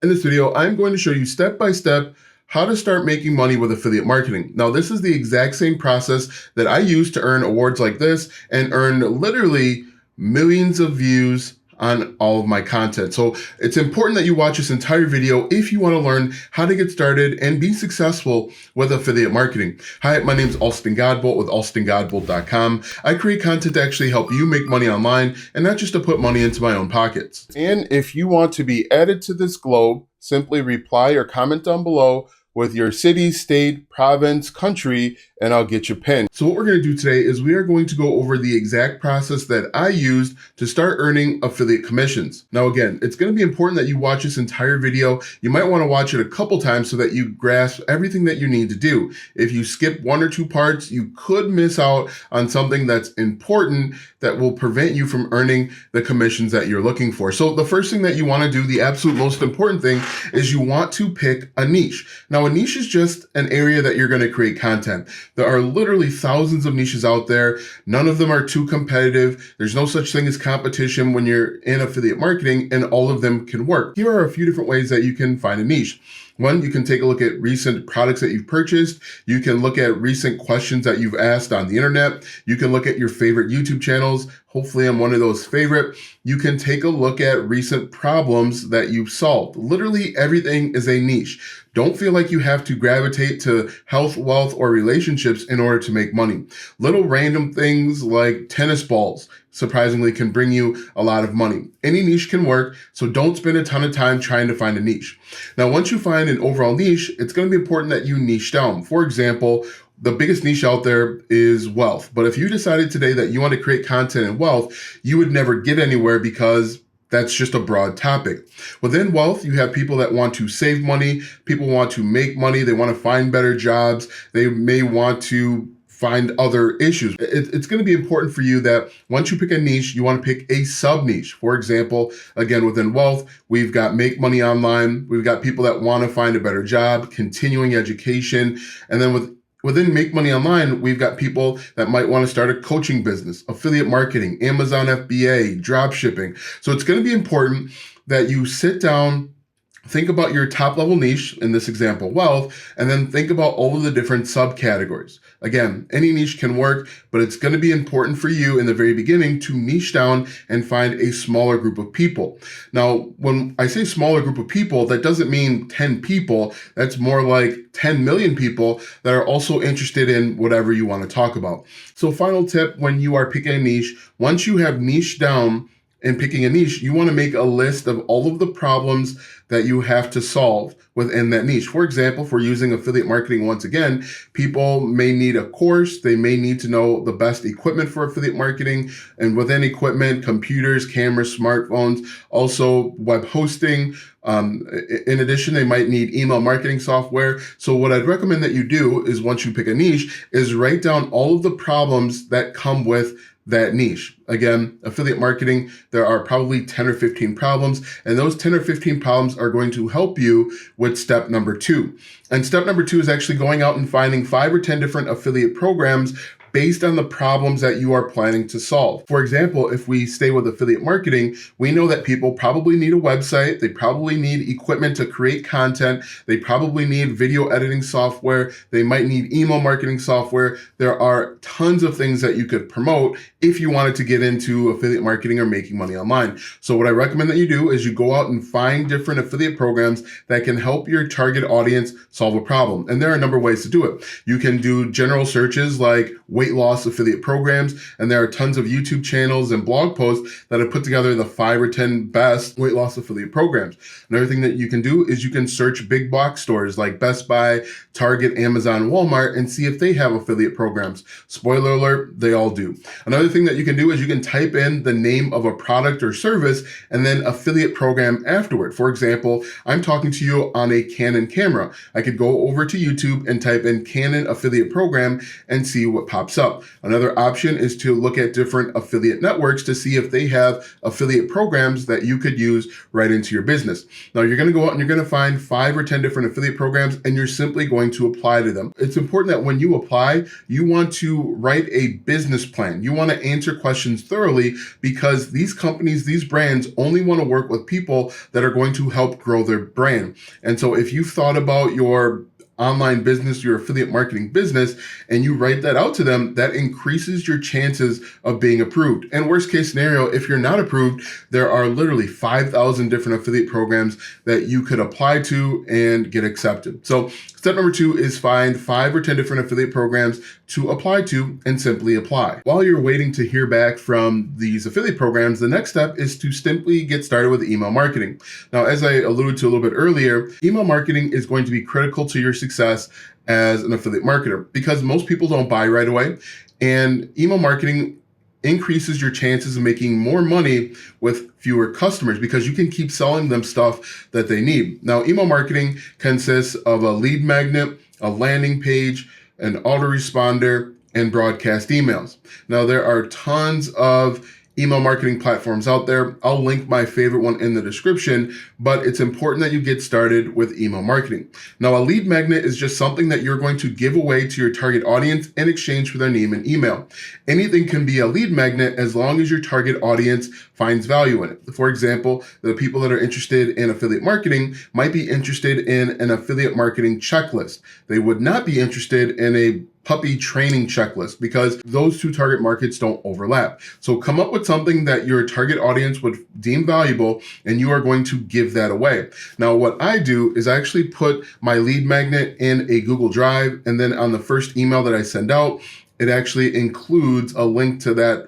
In this video, I'm going to show you step by step how to start making money with affiliate marketing. Now, this is the exact same process that I use to earn awards like this and earn literally millions of views on all of my content. So it's important that you watch this entire video if you want to learn how to get started and be successful with affiliate marketing. Hi, my name is Alston Godbolt with alstongodbolt.com. I create content to actually help you make money online and not just to put money into my own pockets. And if you want to be added to this globe, simply reply or comment down below with your city, state, province, country, and I'll get you pinned. So what we're going to do today is we are going to go over the exact process that I used to start earning affiliate commissions. Now, again, it's going to be important that you watch this entire video. You might want to watch it a couple times so that you grasp everything that you need to do. If you skip one or two parts, you could miss out on something that's important that will prevent you from earning the commissions that you're looking for. So the first thing that you want to do, the absolute most important thing, is you want to pick a niche. Now, a niche is just an area that you're going to create content. There are literally thousands of niches out there. None of them are too competitive. There's no such thing as competition when you're in affiliate marketing, and all of them can work. Here are a few different ways that you can find a niche. One, you can take a look at recent products that you've purchased. You can look at recent questions that you've asked on the internet. You can look at your favorite YouTube channels. Hopefully I'm one of those favorite. You can take a look at recent problems that you've solved. Literally everything is a niche. Don't feel like you have to gravitate to health, wealth, or relationships in order to make money. Little random things like tennis balls, surprisingly, can bring you a lot of money. Any niche can work, so don't spend a ton of time trying to find a niche. Now, once you find an overall niche, it's going to be important that you niche down. For example, the biggest niche out there is wealth. But if you decided today that you want to create content in wealth, you would never get anywhere because that's just a broad topic. Within wealth, you have people that want to save money, people want to make money, they want to find better jobs, they may want to find other issues. It's going to be important for you that once you pick a niche, you want to pick a sub niche. For example, again, within wealth, we've got make money online. We've got people that want to find a better job, continuing education. And then within Make Money Online, we've got people that might want to start a coaching business, affiliate marketing, Amazon FBA, drop shipping. So it's going to be important that you sit down, think about your top level niche, in this example, wealth, and then think about all of the different subcategories. Again, any niche can work, but it's going to be important for you in the very beginning to niche down and find a smaller group of people. Now, when I say smaller group of people, that doesn't mean 10 people. That's more like 10 million people that are also interested in whatever you want to talk about. So final tip, when you are picking a niche, once you have niche down, in picking a niche, you want to make a list of all of the problems that you have to solve within that niche. For example, if we're using affiliate marketing once again, people may need a course, they may need to know the best equipment for affiliate marketing, and within equipment, computers, cameras, smartphones, also web hosting. In addition, they might need email marketing software. So what I'd recommend that you do is once you pick a niche is write down all of the problems that come with that niche. Again, affiliate marketing, there are probably 10 or 15 problems, and those 10 or 15 problems are going to help you with step number 2. And step number 2 is actually going out and finding 5 or 10 different affiliate programs based on the problems that you are planning to solve. For example, if we stay with affiliate marketing, we know that people probably need a website, they probably need equipment to create content, they probably need video editing software, they might need email marketing software. There are tons of things that you could promote if you wanted to get into affiliate marketing or making money online. So what I recommend that you do is you go out and find different affiliate programs that can help your target audience solve a problem. And there are a number of ways to do it. You can do general searches like weight loss affiliate programs, and there are tons of YouTube channels and blog posts that have put together the 5 or 10 best weight loss affiliate programs. Another thing that you can do is you can search big box stores like Best Buy, Target, Amazon, Walmart, and see if they have affiliate programs. Spoiler alert, they all do. Another thing that you can do is you can type in the name of a product or service and then affiliate program afterward. For example, I'm talking to you on a Canon camera. I could go over to YouTube and type in Canon affiliate program and see what pops pops up. Another option is to look at different affiliate networks to see if they have affiliate programs that you could use right into your business. Now, you're going to go out and you're going to find 5 or 10 different affiliate programs, and you're simply going to apply to them. It's important that when you apply, you want to write a business plan. You want to answer questions thoroughly, because these companies, these brands only want to work with people that are going to help grow their brand. And so if you've thought about your online business, your affiliate marketing business, and you write that out to them, that increases your chances of being approved. And worst case scenario, if you're not approved, there are literally 5,000 different affiliate programs that you could apply to and get accepted. So step number 2 is find 5 or 10 different affiliate programs to apply to and simply apply. While you're waiting to hear back from these affiliate programs, the next step is to simply get started with email marketing. Now, as I alluded to a little bit earlier, email marketing is going to be critical to your success as an affiliate marketer, because most people don't buy right away, and email marketing increases your chances of making more money with fewer customers, because you can keep selling them stuff that they need. Now, email marketing consists of a lead magnet, a landing page, an autoresponder, and broadcast emails. Now, there are tons of email marketing platforms out there. I'll link my favorite one in the description, but it's important that you get started with email marketing. Now, a lead magnet is just something that you're going to give away to your target audience in exchange for their name and email. Anything can be a lead magnet as long as your target audience finds value in it. For example, the people that are interested in affiliate marketing might be interested in an affiliate marketing checklist. They would not be interested in a puppy training checklist, because those 2 target markets don't overlap. So come up with something that your target audience would deem valuable, and you are going to give that away. Now, what I do is I actually put my lead magnet in a Google Drive, and then on the first email that I send out, it actually includes a link to that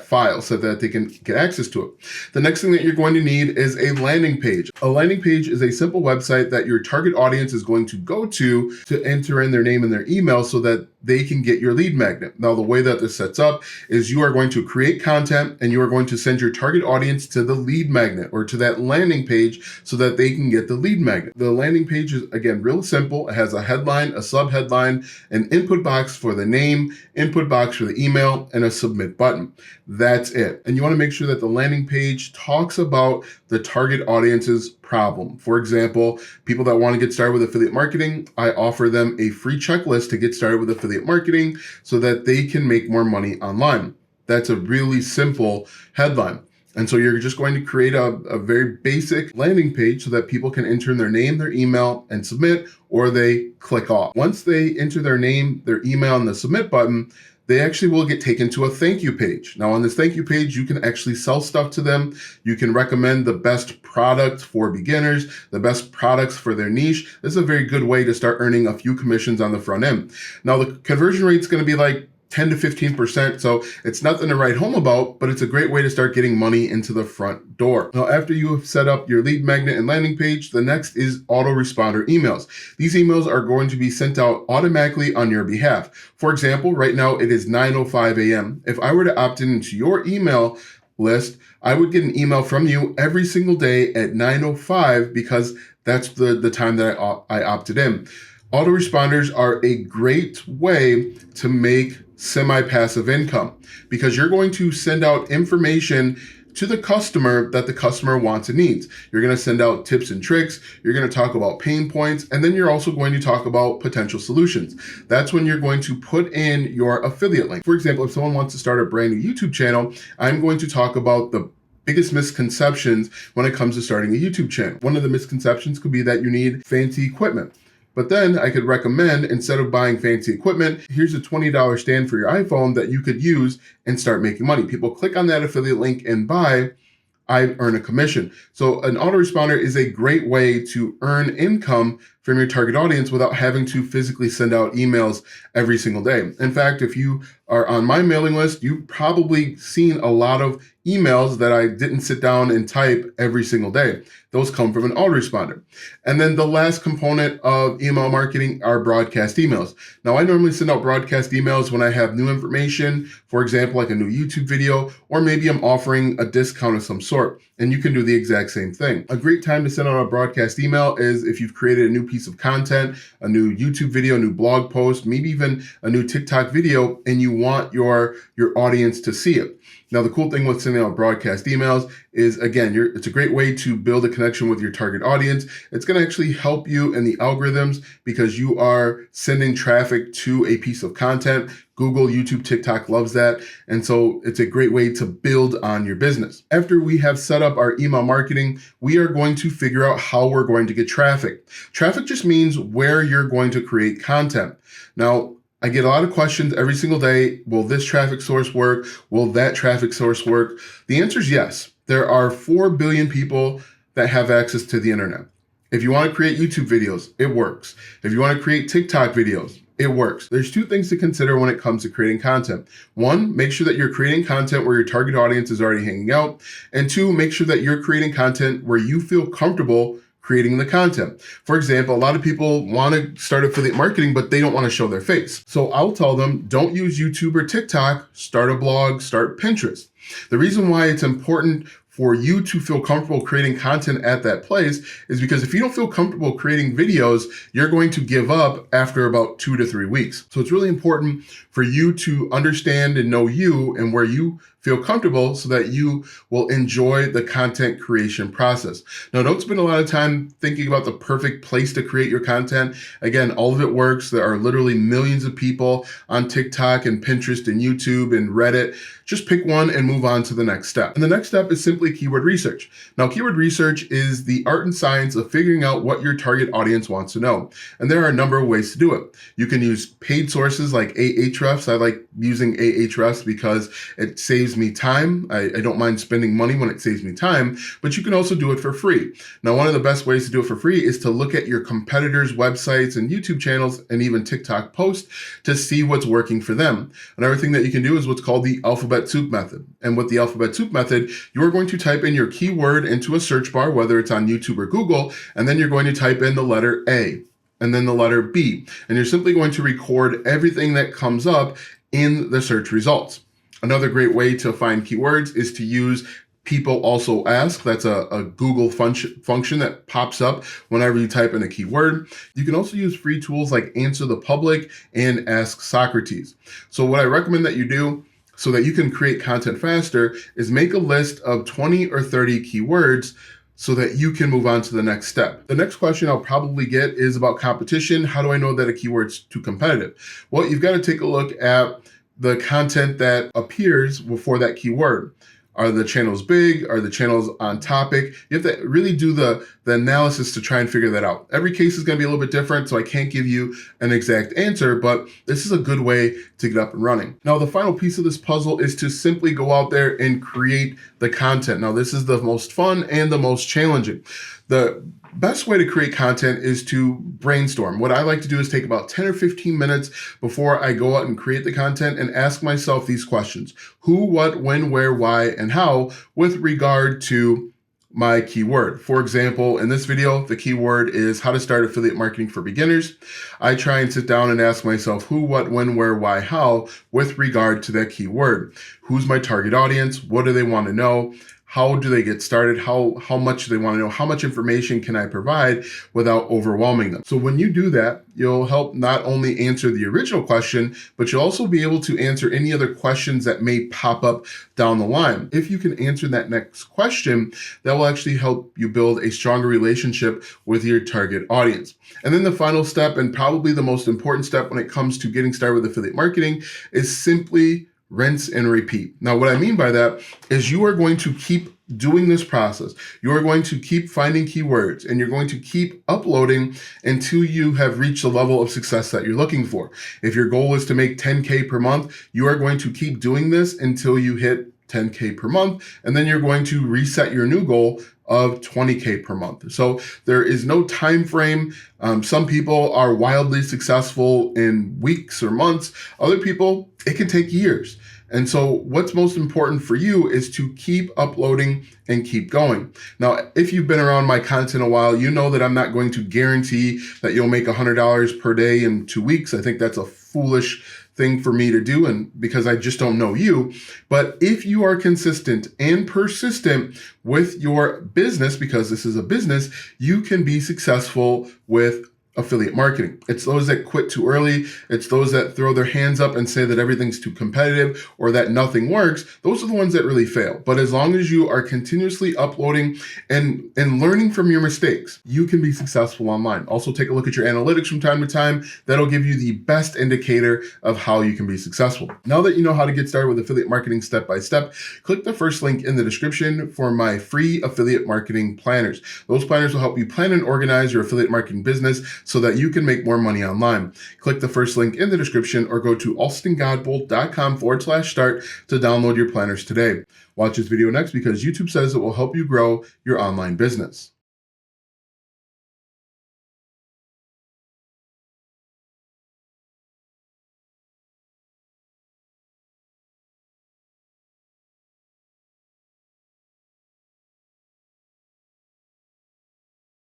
file so that they can get access to it. The next thing that you're going to need is a landing page. A landing page is a simple website that your target audience is going to go to enter in their name and their email so that they can get your lead magnet. Now, the way that this sets up is you are going to create content, and you are going to send your target audience to the lead magnet or to that landing page so that they can get the lead magnet. The landing page is, again, real simple. It has a headline, a subheadline, an input box for the name, input box for the email, and a submit button. That's it. And you want to make sure that the landing page talks about the target audience's problem. For example, people that want to get started with affiliate marketing, I offer them a free checklist to get started with affiliate marketing so that they can make more money online. That's a really simple headline. And so you're just going to create a very basic landing page so that people can enter in their name, their email, and submit, or they click off. Once they enter their name, their email, and the submit button, they actually will get taken to a thank you page. Now, on this thank you page, you can actually sell stuff to them. You can recommend the best product for beginners, the best products for their niche. This is a very good way to start earning a few commissions on the front end. Now, the conversion rate is going to be like 10 to 15%. So it's nothing to write home about, but it's a great way to start getting money into the front door. Now, after you have set up your lead magnet and landing page, the next is autoresponder emails. These emails are going to be sent out automatically on your behalf. For example, right now it is 9:05 a.m. If I were to opt into your email list, I would get an email from you every single day at 9:05, because that's the time that I opted in. Autoresponders are a great way to make semi-passive income, because you're going to send out information to the customer that the customer wants and needs. You're going to send out tips and tricks. You're going to talk about pain points, and then you're also going to talk about potential solutions. That's when you're going to put in your affiliate link. For example, if someone wants to start a brand new YouTube channel, I'm going to talk about the biggest misconceptions when it comes to starting a YouTube channel. One of the misconceptions could be that you need fancy equipment. But then I could recommend, instead of buying fancy equipment, here's a $20 stand for your iPhone that you could use and start making money. People click on that affiliate link and buy, I earn a commission. So an autoresponder is a great way to earn income from your target audience without having to physically send out emails every single day. In fact, if you are on my mailing list, you've probably seen a lot of emails that I didn't sit down and type every single day. Those come from an autoresponder. And then the last component of email marketing are broadcast emails. Now, I normally send out broadcast emails when I have new information, for example, like a new YouTube video, or maybe I'm offering a discount of some sort, and you can do the exact same thing. A great time to send out a broadcast email is if you've created a new piece piece of content, a new YouTube video, a new blog post, maybe even a new TikTok video, and you want your audience to see it. Now, the cool thing with sending out broadcast emails is, again, it's a great way to build a connection with your target audience. It's going to actually help you in the algorithms because you are sending traffic to a piece of content. Google, YouTube, TikTok loves that. And so it's a great way to build on your business. After we have set up our email marketing, we are going to figure out how we're going to get traffic. Traffic just means where you're going to create content. Now, I get a lot of questions every single day. Will this traffic source work? Will that traffic source work? The answer is yes. There are 4 billion people that have access to the internet. If you want to create YouTube videos, it works. If you want to create TikTok videos, it works. There's 2 things to consider when it comes to creating content. 1, make sure that you're creating content where your target audience is already hanging out. And 2, make sure that you're creating content where you feel comfortable creating the content. For example, a lot of people want to start affiliate marketing, but they don't want to show their face. So I'll tell them, don't use YouTube or TikTok, start a blog, start Pinterest. The reason why it's important for you to feel comfortable creating content at that place is because if you don't feel comfortable creating videos, you're going to give up after about 2 to 3 weeks. So it's really important for you to understand and know you and where you feel comfortable so that you will enjoy the content creation process. Now, don't spend a lot of time thinking about the perfect place to create your content. Again, all of it works. There are literally millions of people on TikTok and Pinterest and YouTube and Reddit. Just pick one and move on to the next step. And the next step is simply keyword research. Now, keyword research is the art and science of figuring out what your target audience wants to know. And there are a number of ways to do it. You can use paid sources like Ahrefs. I like using Ahrefs because it saves me time. I don't mind spending money when it saves me time, but you can also do it for free. Now, one of the best ways to do it for free is to look at your competitors' websites and YouTube channels and even TikTok posts to see what's working for them. Another thing that you can do is what's called the alphabet soup method. And with the alphabet soup method, you're going to type in your keyword into a search bar, whether it's on YouTube or Google, and then you're going to type in the letter A and then the letter B. And you're simply going to record everything that comes up in the search results. Another great way to find keywords is to use People Also Ask. That's a Google function that pops up whenever you type in a keyword. You can also use free tools like Answer the Public and Ask Socrates. So what I recommend that you do so that you can create content faster is make a list of 20 or 30 keywords so that you can move on to the next step. The next question I'll probably get is about competition. How do I know that a keyword's too competitive? Well, you've got to take a look at the content that appears before that keyword. Are the channels big? Are the channels on topic? You have to really do the analysis to try and figure that out. Every case is going to be a little bit different, so I can't give you an exact answer, but this is a good way to get up and running. Now, the final piece of this puzzle is to simply go out there and create the content. Now, this is the most fun and the most challenging. The best way to create content is to brainstorm. What I like to do is take about 10 or 15 minutes before I go out and create the content and ask myself these questions: who, what, when, where, why, and how with regard to my keyword. For example, in this video, the keyword is how to start affiliate marketing for beginners. I try and sit down and ask myself who, what, when, where, why, how with regard to that keyword. Who's my target audience? What do they want to know? How do they get started? How much do they want to know? How much information can I provide without overwhelming them? So when you do that, you'll help not only answer the original question, but you'll also be able to answer any other questions that may pop up down the line. If you can answer that next question, that will actually help you build a stronger relationship with your target audience. And then the final step, and probably the most important step when it comes to getting started with affiliate marketing, is simply rinse and repeat. Now, what I mean by that is you are going to keep doing this process. You are going to keep finding keywords and you're going to keep uploading until you have reached the level of success that you're looking for. If your goal is to make 10K per month, you are going to keep doing this until you hit 10K per month, and then you're going to reset your new goal of 20K per month. So there is no time frame. Some people are wildly successful in weeks or months. Other people, it can take years. And so what's most important for you is to keep uploading and keep going. Now, if you've been around my content a while, you know that I'm not going to guarantee that you'll make $100 per day in 2 weeks. I think that's a foolish thing for me to do, and because I just don't know you. But if you are consistent and persistent with your business, because this is a business, you can be successful with affiliate marketing. It's those that quit too early. It's those that throw their hands up and say that everything's too competitive or that nothing works. Those are the ones that really fail. But as long as you are continuously uploading and learning from your mistakes, you can be successful online. Also, take a look at your analytics from time to time. That'll give you the best indicator of how you can be successful. Now that you know how to get started with affiliate marketing step by step, click the first link in the description for my free affiliate marketing planners. Those planners will help you plan and organize your affiliate marketing business so that you can make more money online. Click the first link in the description or go to alstongodbolt.com/start to download your planners today. Watch this video next because YouTube says it will help you grow your online business.